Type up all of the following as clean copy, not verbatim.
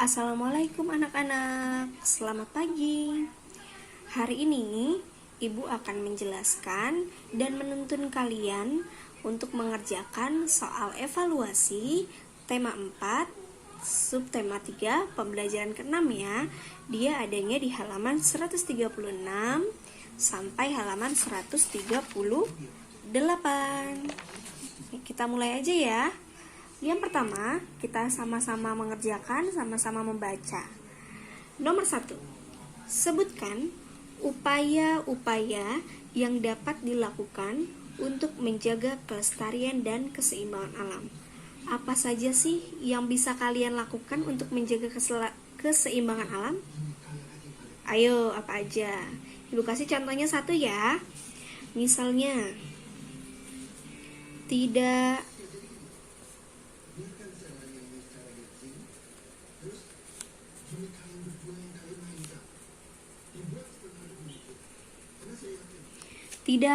Assalamualaikum anak-anak, selamat pagi. Hari ini Ibu akan menjelaskan dan menuntun kalian untuk mengerjakan soal evaluasi tema 4, subtema 3, pembelajaran ke-6 ya. Dia adanya di halaman 136 sampai halaman 138. Kita mulai aja ya. Yang pertama, kita sama-sama mengerjakan, sama-sama membaca. Nomor 1, sebutkan upaya-upaya yang dapat dilakukan untuk menjaga kelestarian dan keseimbangan alam. Apa saja sih yang bisa kalian lakukan untuk menjaga keseimbangan alam? Ayo, apa aja? Ibu kasih contohnya satu ya. Misalnya, tidak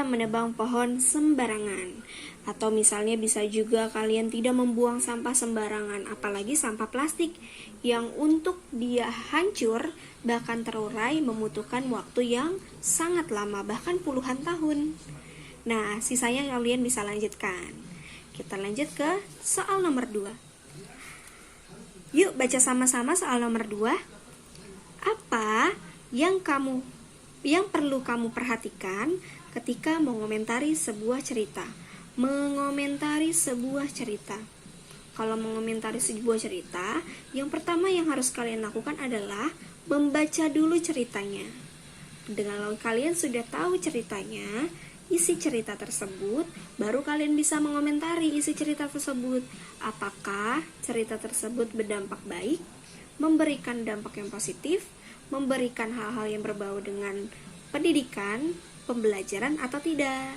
menebang pohon sembarangan. Atau misalnya bisa juga kalian tidak membuang sampah sembarangan, apalagi sampah plastik yang untuk dia hancur bahkan terurai membutuhkan waktu yang sangat lama, bahkan puluhan tahun. Nah, sisanya kalian bisa lanjutkan. Kita lanjut ke soal nomor 2. Yuk baca sama-sama soal nomor 2. Apa yang perlu kamu perhatikan ketika mengomentari sebuah cerita? Mengomentari sebuah cerita. Kalau mengomentari sebuah cerita, yang pertama yang harus kalian lakukan adalah membaca dulu ceritanya. Dengan kalian sudah tahu ceritanya, isi cerita tersebut, baru kalian bisa mengomentari isi cerita tersebut. Apakah cerita tersebut berdampak baik, memberikan dampak yang positif, memberikan hal-hal yang berbau dengan pendidikan, pembelajaran atau tidak.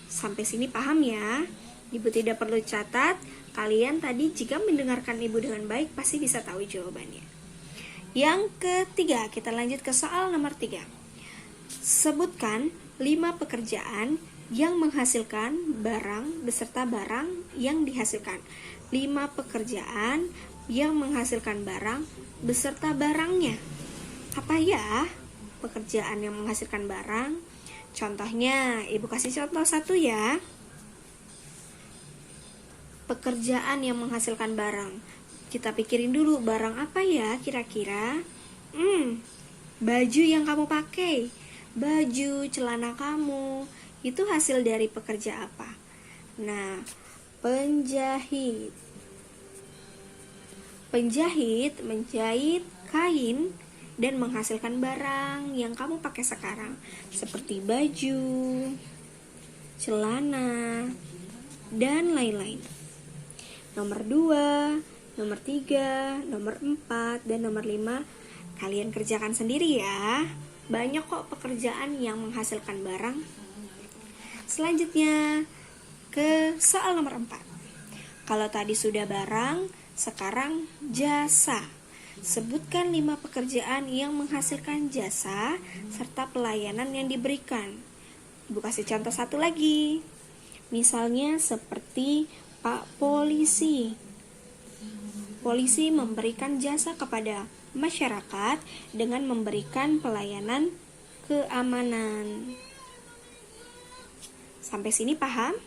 Sampai sini paham ya? Ibu tidak perlu catat, kalian tadi jika mendengarkan Ibu dengan baik pasti bisa tahu jawabannya. Yang ketiga, kita lanjut ke soal nomor 3. Sebutkan 5 pekerjaan yang menghasilkan barang beserta barang yang dihasilkan. 5 pekerjaan yang menghasilkan barang beserta barangnya. Apa ya pekerjaan yang menghasilkan barang? Contohnya, Ibu kasih contoh satu ya. Pekerjaan yang menghasilkan barang. Kita pikirin dulu, barang apa ya kira-kira? Baju yang kamu pakai, baju, celana kamu, itu hasil dari pekerja apa? Nah, penjahit. Penjahit menjahit kain dan menghasilkan barang yang kamu pakai sekarang, seperti baju, celana, dan lain-lain. Nomor 2, nomor 3, nomor 4, dan nomor 5 kalian kerjakan sendiri ya. Banyak kok pekerjaan yang menghasilkan barang. Selanjutnya ke soal nomor 4. Kalau tadi sudah barang, sekarang jasa. Sebutkan 5 pekerjaan yang menghasilkan jasa serta pelayanan yang diberikan. Ibu kasih contoh satu lagi. Misalnya seperti Pak Polisi. Polisi memberikan jasa kepada masyarakat dengan memberikan pelayanan keamanan. Sampai sini paham?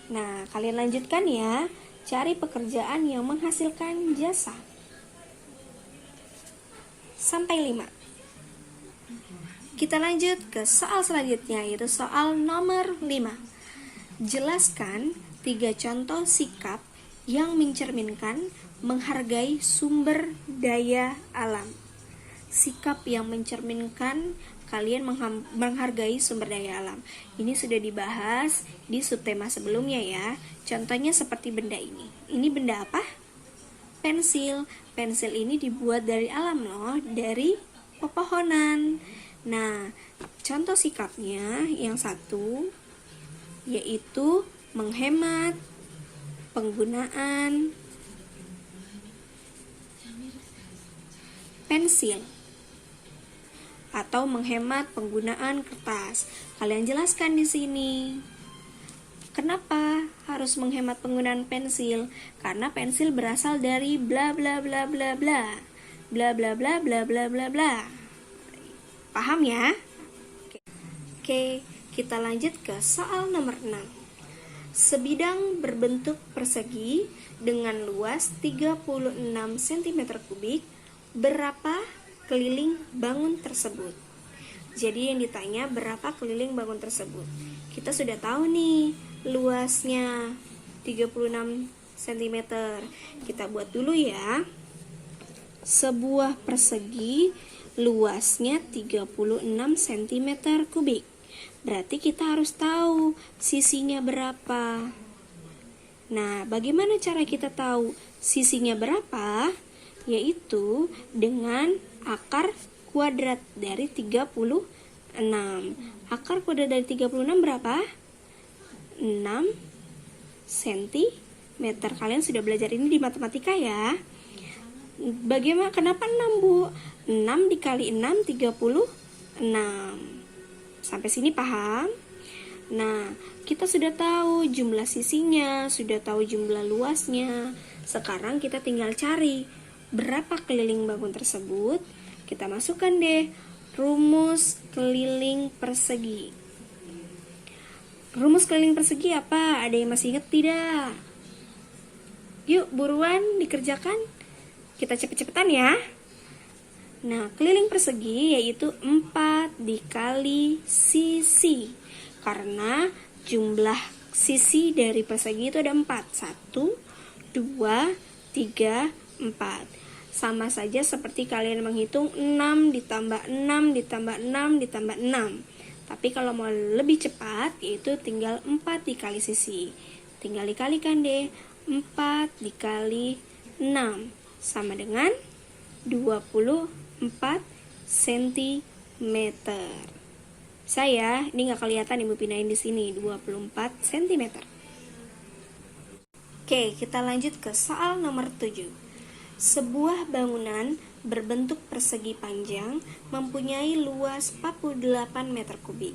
Nah, kalian lanjutkan ya. Cari pekerjaan yang menghasilkan jasa. Sampai 5. Kita lanjut ke soal selanjutnya, yaitu soal nomor 5. Jelaskan 3 contoh sikap yang mencerminkan menghargai sumber daya alam. Sikap yang mencerminkan kalian menghargai sumber daya alam. Ini sudah dibahas di subtema sebelumnya ya. Contohnya seperti benda ini. Ini benda apa? Pensil. Pensil ini dibuat dari alam loh, dari pepohonan. Nah, contoh sikapnya yang satu yaitu menghemat penggunaan pensil atau menghemat penggunaan kertas. Kalian jelaskan di sini. Kenapa harus menghemat penggunaan pensil? Karena pensil berasal dari bla bla bla bla bla. bla bla bla bla bla bla bla. Paham ya? Oke, kita lanjut ke soal nomor 6. Sebidang berbentuk persegi dengan luas 36 cm kubik, berapa keliling bangun tersebut? Jadi yang ditanya berapa keliling bangun tersebut. Kita sudah tahu nih luasnya 36 cm. Kita buat dulu ya. Sebuah persegi luasnya 36 cm kubik. Berarti kita harus tahu sisinya berapa. Nah, bagaimana cara kita tahu sisinya berapa? Yaitu dengan akar kuadrat dari 36. Akar kuadrat dari 36 berapa? 6 cm. Kalian sudah belajar ini di matematika ya. Bagaimana? Kenapa 6, Bu? 6 dikali 6, 36. Sampai sini paham? Nah, kita sudah tahu jumlah sisinya, sudah tahu jumlah luasnya. Sekarang kita tinggal cari berapa keliling bangun tersebut. Kita masukkan deh rumus keliling persegi. Rumus keliling persegi apa? Ada yang masih ingat tidak? Yuk, buruan dikerjakan. Kita cepet-cepetan ya. Nah, keliling persegi yaitu 4 dikali sisi. Karena jumlah sisi dari persegi itu ada 4. 1, 2, 3, 4. Sama saja seperti kalian menghitung 6 ditambah 6 ditambah 6 ditambah 6. Tapi kalau mau lebih cepat, yaitu tinggal 4 dikali sisi. Tinggal dikalikan deh. 4 dikali 6 sama dengan 24 cm. Saya, ini nggak kelihatan Ibu pindahin di sini, 24 cm. Oke, kita lanjut ke soal nomor 7. Sebuah bangunan berbentuk persegi panjang mempunyai luas 48 meter kubik.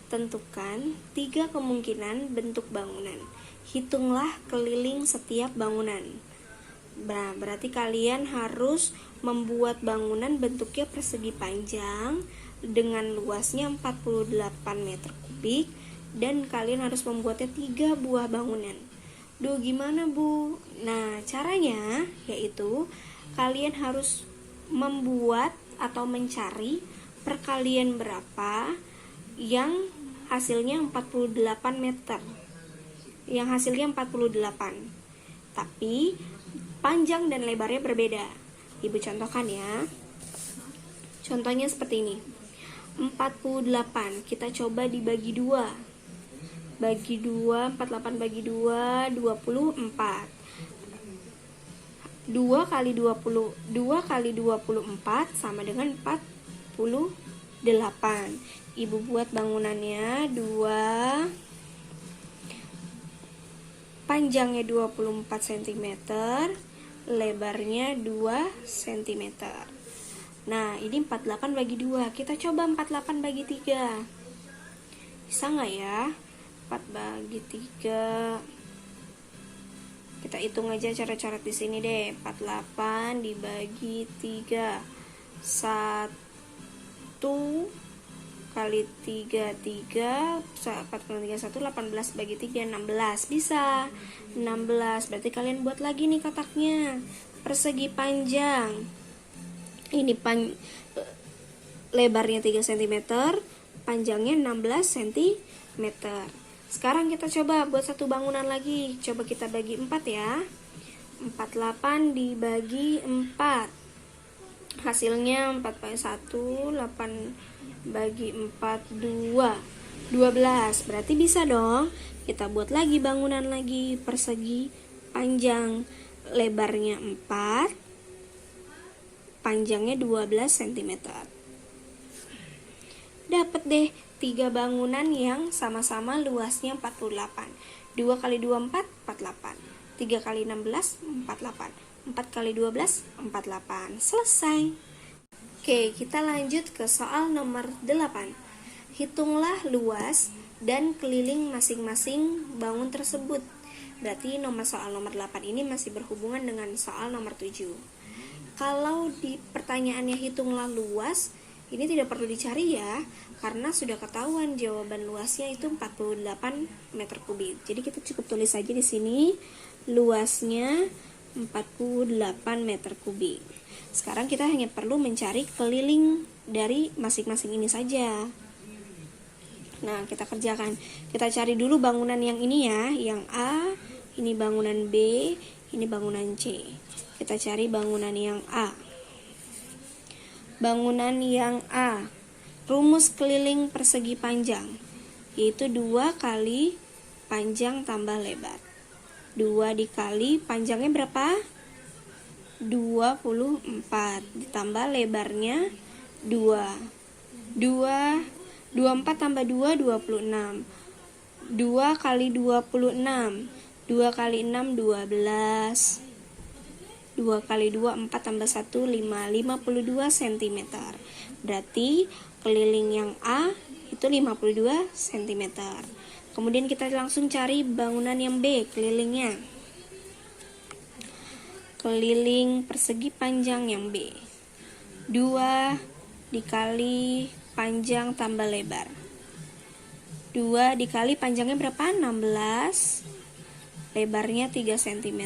Tentukan 3 kemungkinan bentuk bangunan. Hitunglah keliling setiap bangunan. Nah, berarti kalian harus membuat bangunan bentuknya persegi panjang dengan luasnya 48 meter kubik dan kalian harus membuatnya 3 buah bangunan. Duh, gimana Bu? Nah, caranya yaitu kalian harus membuat atau mencari perkalian berapa yang hasilnya 48 meter. Yang hasilnya 48. Tapi panjang dan lebarnya berbeda. Ibu contohkan ya. Contohnya seperti ini. 48 kita coba dibagi 2. Bagi 2, 48 bagi 2, 24. 2 kali 20, 2 kali 24 sama dengan 48. Ibu buat bangunannya 2, panjangnya 24 cm, lebarnya 2 cm. Nah, ini 48 bagi 2. Kita coba 48 bagi 3. Bisa nggak ya? 4 bagi 3. Kita hitung aja coret-coret di sini deh. 48 dibagi 3. 1 kali 3, 3. 4 kali 3, 1. 18 bagi 3, 16. Bisa. 16. Berarti kalian buat lagi nih kotaknya. Persegi panjang. Ini lebarnya 3 cm. Panjangnya 16 cm. Sekarang kita coba buat satu bangunan lagi. Coba kita bagi 4 ya. 48 dibagi 4. Hasilnya 4 bagi 1, 8 bagi 4, 2. 12. Berarti bisa dong. Kita buat lagi bangunan lagi. Persegi panjang. Lebarnya 4. Panjangnya 12 cm. Dapat deh 3 bangunan yang sama-sama luasnya 48. 2 kali 2, 4, 48. 3 kali 16, 48. 4 kali 12, 48. Selesai. Oke, kita lanjut ke soal nomor 8. Hitunglah luas dan keliling masing-masing bangun tersebut. Berarti soal nomor 8 ini masih berhubungan dengan soal nomor 7. kalau di pertanyaannya hitunglah luas, ini tidak perlu dicari ya, karena sudah ketahuan jawaban luasnya itu 48 meter kubik. Jadi kita cukup tulis saja di sini luasnya 48 meter kubik. Sekarang kita hanya perlu mencari keliling dari masing-masing ini saja. Nah, kita kerjakan. Kita cari dulu bangunan yang ini ya, yang A, ini bangunan B, ini bangunan C. Kita cari bangunan yang A. Bangunan yang A, rumus keliling persegi panjang, yaitu 2 kali panjang tambah lebar. 2 dikali panjangnya berapa? 24 ditambah lebarnya 2. 24 tambah 2, 26. 2 kali 26. 2 kali 6, 12. 2 kali 2, 4 tambah 1, 5. 52 cm. Berarti keliling yang A itu 52 cm. Kemudian kita langsung cari bangunan yang B, kelilingnya. Keliling persegi panjang yang B. 2 dikali panjang tambah lebar. 2 dikali panjangnya berapa? 16. Lebarnya 3 cm.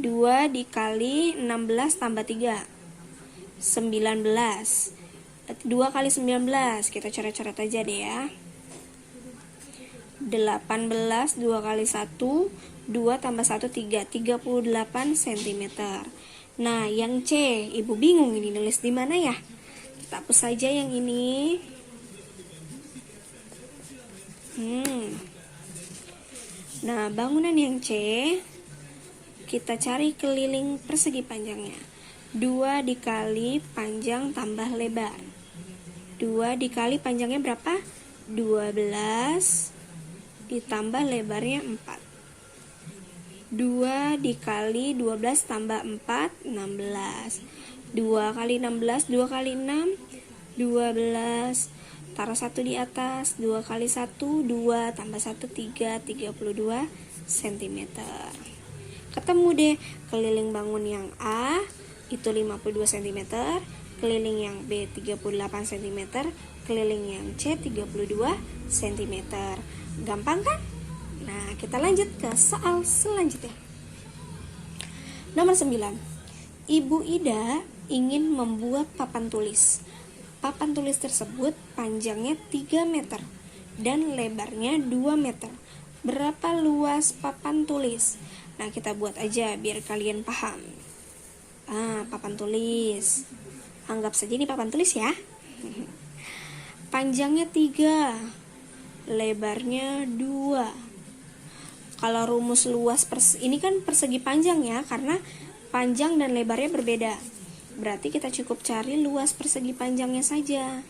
2 dikali 16 tambah 3, 19. 2 kali 19, kita coret-coret aja deh ya. 18, 2 kali 1, 2 tambah 1, 3, 38 cm. Nah, yang C, Ibu bingung ini nulis di mana ya? Kita hapus saja yang ini. Nah, bangunan yang C, kita cari keliling persegi panjangnya. 2 dikali panjang tambah lebar. 2 dikali panjangnya berapa? 12 ditambah lebarnya 4. 2 dikali 12 tambah 4, 16. 2 kali 16, 2 kali 6, 12. Taruh 1 di atas. 2 kali 1, 2 tambah 1, 3, 32 cm. Ketemu deh keliling bangun yang A itu 52 cm, keliling yang B 38 cm, keliling yang C 32 cm. Gampang kan? Nah, kita lanjut ke soal selanjutnya. Nomor 9. Ibu Ida ingin membuat papan tulis. Papan tulis tersebut panjangnya 3 meter dan lebarnya 2 meter. Berapa luas papan tulis? Nah, kita buat aja biar kalian paham. Papan tulis. Anggap saja ini papan tulis ya. Panjangnya 3, lebarnya 2. Kalau rumus luas ini kan persegi panjang ya, karena panjang dan lebarnya berbeda. Berarti kita cukup cari luas persegi panjangnya saja.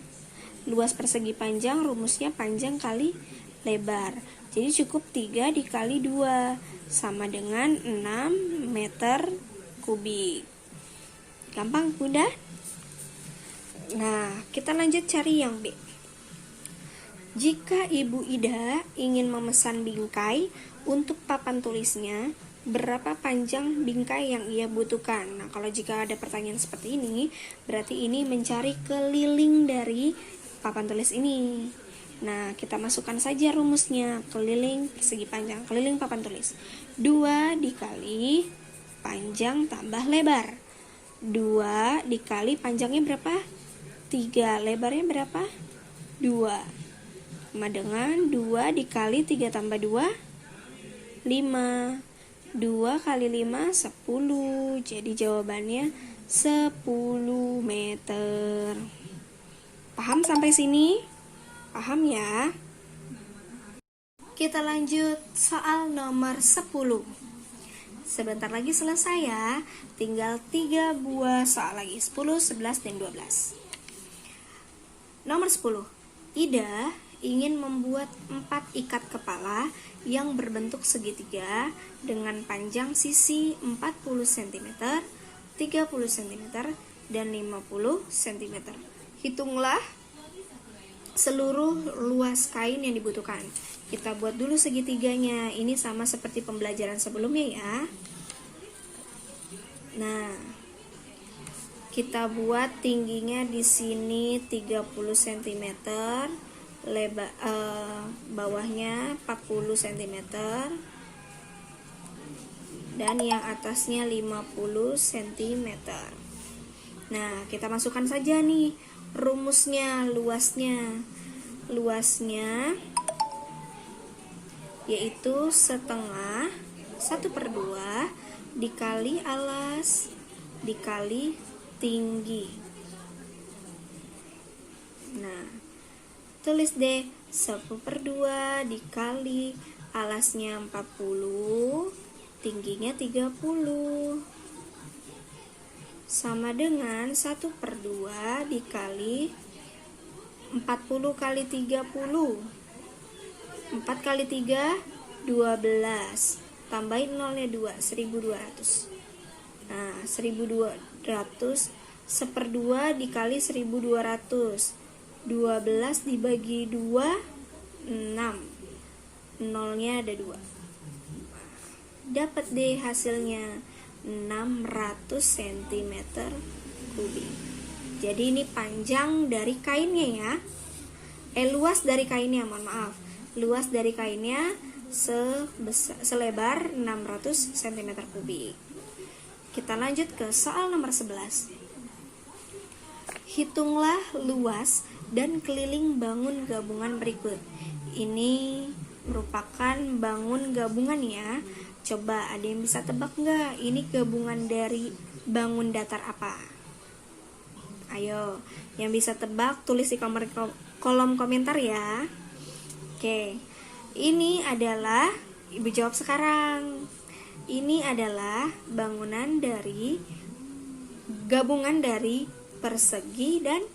Luas persegi panjang rumusnya panjang kali lebar. Jadi cukup 3 dikali 2 sama dengan 6 meter kubik. Gampang, Bunda? Nah, kita lanjut cari yang B. Jika Ibu Ida ingin memesan bingkai untuk papan tulisnya, berapa panjang bingkai yang ia butuhkan? Nah, kalau jika ada pertanyaan seperti ini, berarti ini mencari keliling dari papan tulis ini. Nah, kita masukkan saja rumusnya, keliling persegi panjang, keliling papan tulis. 2 dikali panjang tambah lebar. 2 dikali panjangnya berapa? 3, lebarnya berapa? 2. Sama dengan 2 dikali 3 tambah 2, 5. 2 kali 5, 10. Jadi jawabannya 10 meter. Paham sampai sini? Paham ya? Kita lanjut soal nomor 10. Sebentar lagi selesai ya. Tinggal 3 buah soal lagi, 10, 11, dan 12. Nomor 10. Ida ingin membuat 4 ikat kepala yang berbentuk segitiga dengan panjang sisi 40 cm, 30 cm, dan 50 cm. Hitunglah seluruh luas kain yang dibutuhkan. Kita buat dulu segitiganya. Ini sama seperti pembelajaran sebelumnya ya. Nah, Kita buat tingginya di sini 30 cm, bawahnya 40 cm, dan yang atasnya 50 cm. Nah, kita masukkan saja nih rumusnya, luasnya yaitu setengah 1/2 dikali alas dikali tinggi. Nah, tulis deh 1/2 dikali alasnya 40, tingginya 30, sama dengan 1/2 dikali 40 kali 30. 4 kali 3 12, tambahin nolnya 2, 1200. Nah, 1200 1/2 dikali 1200, 12 dibagi 2 6, nolnya ada 2. Dapat deh hasilnya 600 cm kubik. Jadi ini panjang dari kainnya ya. Luas dari kainnya, mohon maaf. Luas dari kainnya selebar 600 cm kubik. Kita lanjut ke soal nomor 11. Hitunglah luas dan keliling bangun gabungan berikut. Ini merupakan bangun gabungan ya. Coba ada yang bisa tebak nggak? Ini gabungan dari bangun datar apa? Ayo, yang bisa tebak tulis di kolom komentar ya. Oke, ini adalah, Ibu jawab sekarang. Ini adalah gabungan dari persegi dan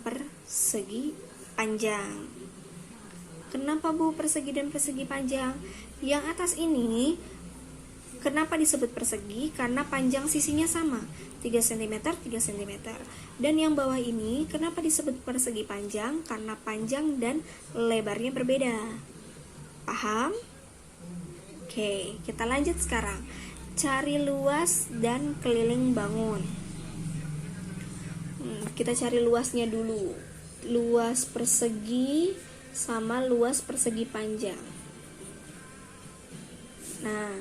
persegi panjang. Kenapa Bu persegi dan persegi panjang? Yang atas ini kenapa disebut persegi? Karena panjang sisinya sama, 3 cm, 3 cm. Dan yang bawah ini kenapa disebut persegi panjang? Karena panjang dan lebarnya berbeda. Paham? Oke, kita lanjut sekarang. Cari luas dan keliling bangun. Kita cari luasnya dulu. Luas persegi sama luas persegi panjang. Nah,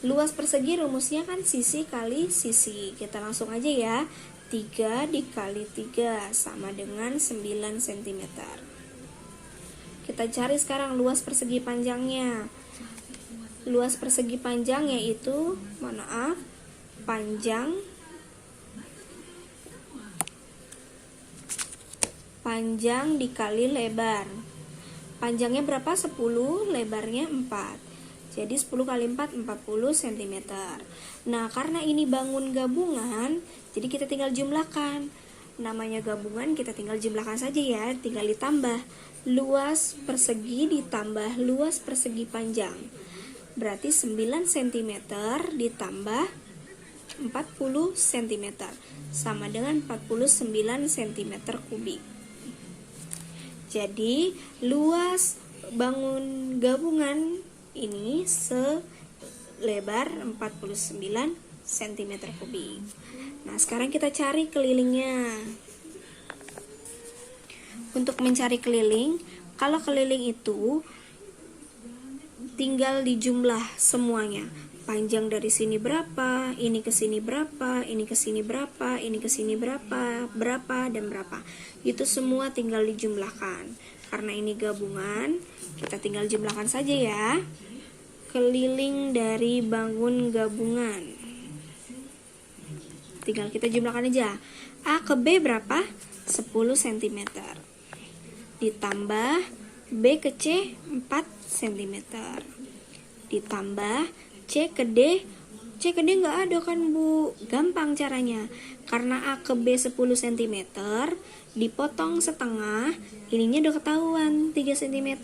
luas persegi rumusnya kan sisi kali sisi. Kita langsung aja ya. 3 dikali 3 sama dengan 9 cm. Kita cari sekarang luas persegi panjangnya. Luas persegi panjang yaitu, panjang dikali lebar. Panjangnya berapa? 10, lebarnya 4. Jadi 10 kali 4, 40 cm. Nah, karena ini bangun gabungan, jadi kita tinggal jumlahkan. Namanya gabungan, kita tinggal jumlahkan saja ya. Tinggal ditambah luas persegi ditambah luas persegi panjang. Berarti 9 cm ditambah 40 cm sama dengan 49 cm kubik. Jadi luas bangun gabungan ini selebar 49 cm kubik. Nah, sekarang kita cari kelilingnya. Untuk mencari keliling, kalau keliling itu tinggal dijumlah semuanya. Panjang dari sini berapa, ini ke sini berapa, ini ke sini berapa, ini ke sini berapa, dan berapa. Itu semua tinggal dijumlahkan. Karena ini gabungan, kita tinggal jumlahkan saja ya. Keliling dari bangun gabungan. Tinggal kita jumlahkan aja. A ke B berapa? 10 cm. Ditambah B ke C 4 cm. Ditambah C ke D. C ke D nggak ada kan Bu? Gampang caranya. Karena A ke B 10 cm, dipotong setengah, ininya udah ketahuan 3 cm.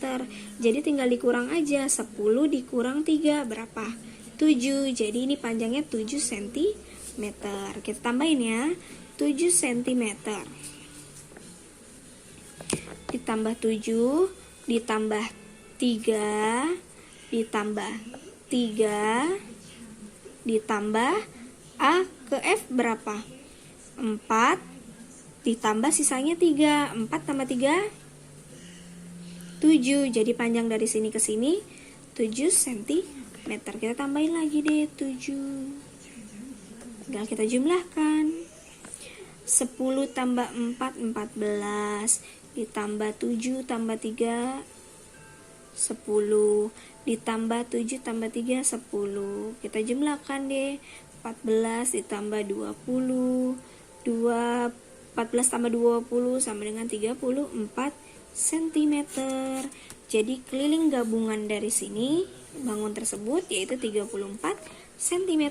Jadi tinggal dikurang aja, 10 dikurang 3 berapa? 7. Jadi ini panjangnya 7 cm. Kita tambahin ya, 7 cm. Ditambah 7, ditambah 3, ditambah 3, ditambah A ke F berapa? 4 ditambah sisanya 3. 4 tambah 3 7. Jadi panjang dari sini ke sini 7 cm. Kita tambahin lagi deh 7. Tinggal kita jumlahkan. 10 tambah 4 14. Ditambah 7 tambah 3 10. Ditambah 7 tambah 3 10. Kita jumlahkan deh. 14 ditambah 20. 14 tambah 20 sama dengan 34 cm. Jadi keliling gabungan dari sini bangun tersebut yaitu 34 cm.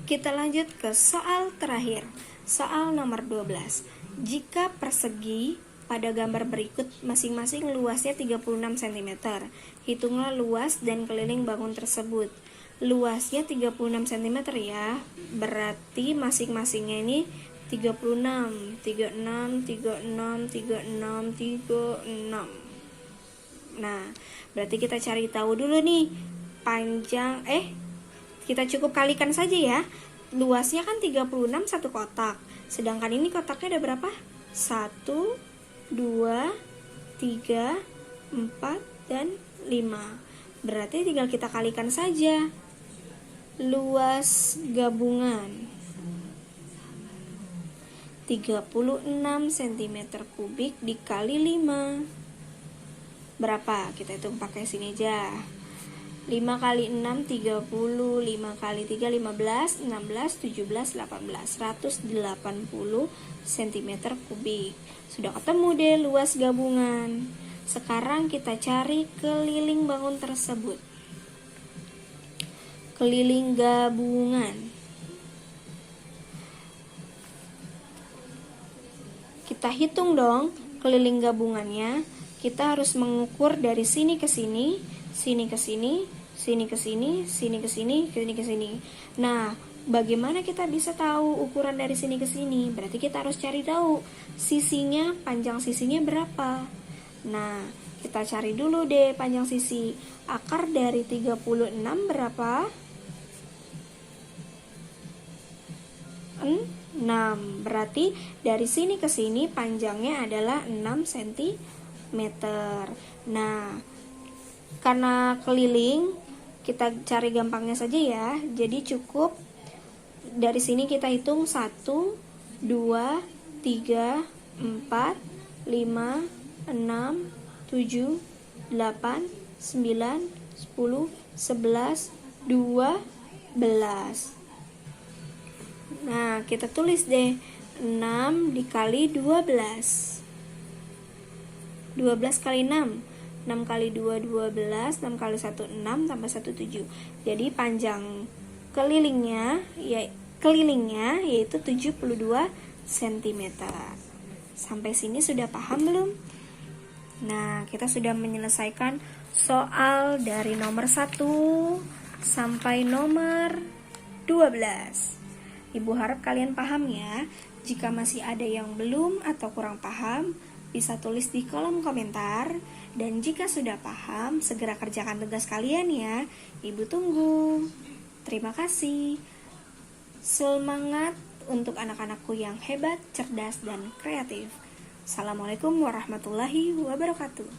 Kita lanjut ke soal terakhir. Soal nomor 12. Jika persegi pada gambar berikut masing-masing luasnya 36 cm, hitunglah luas dan keliling bangun tersebut. Luasnya 36 cm ya, berarti masing-masingnya ini 36, 36, 36, 36, 36. Nah, berarti kita cari tahu dulu nih panjang, kita cukup kalikan saja ya. Luasnya kan 36 satu kotak. Sedangkan ini kotaknya ada berapa? 1, 2, 3, 4, dan 5. Berarti tinggal kita kalikan saja. Luas gabungan 36 cm kubik dikali 5. Berapa? Kita hitung pakai sini aja. 5 kali 6 30, 5 kali 3 15, 16, 17, 18, 180 cm kubik. Sudah ketemu deh luas gabungan. Sekarang kita cari keliling bangun tersebut. Keliling gabungan. Kita hitung dong keliling gabungannya. Kita harus mengukur dari sini ke sini, sini ke sini, sini ke sini, sini ke sini, sini ke sini. Nah, bagaimana kita bisa tahu ukuran dari sini ke sini? Berarti kita harus cari tahu sisinya, panjang sisinya berapa. Nah, kita cari dulu deh panjang sisi. Akar dari 36 berapa? 6. Berarti dari sini ke sini panjangnya adalah 6 cm. Nah, karena keliling, kita cari gampangnya saja ya. Jadi cukup dari sini kita hitung 1, 2, 3, 4, 5, 6, 7, 8, 9, 10, 11, 12. Nah, kita tulis deh 6 dikali 12. 12 kali 6. 6 kali 2 12, 6 kali 1 6 tambah 1 7. Jadi panjang kelilingnya yaitu 72 cm. Sampai sini sudah paham belum? Nah, kita sudah menyelesaikan soal dari nomor 1 sampai nomor 12. Ibu harap kalian paham ya. Jika masih ada yang belum atau kurang paham, bisa tulis di kolom komentar. Dan jika sudah paham, segera kerjakan tugas kalian ya. Ibu tunggu. Terima kasih. Semangat untuk anak-anakku yang hebat, cerdas, dan kreatif. Assalamualaikum warahmatullahi wabarakatuh.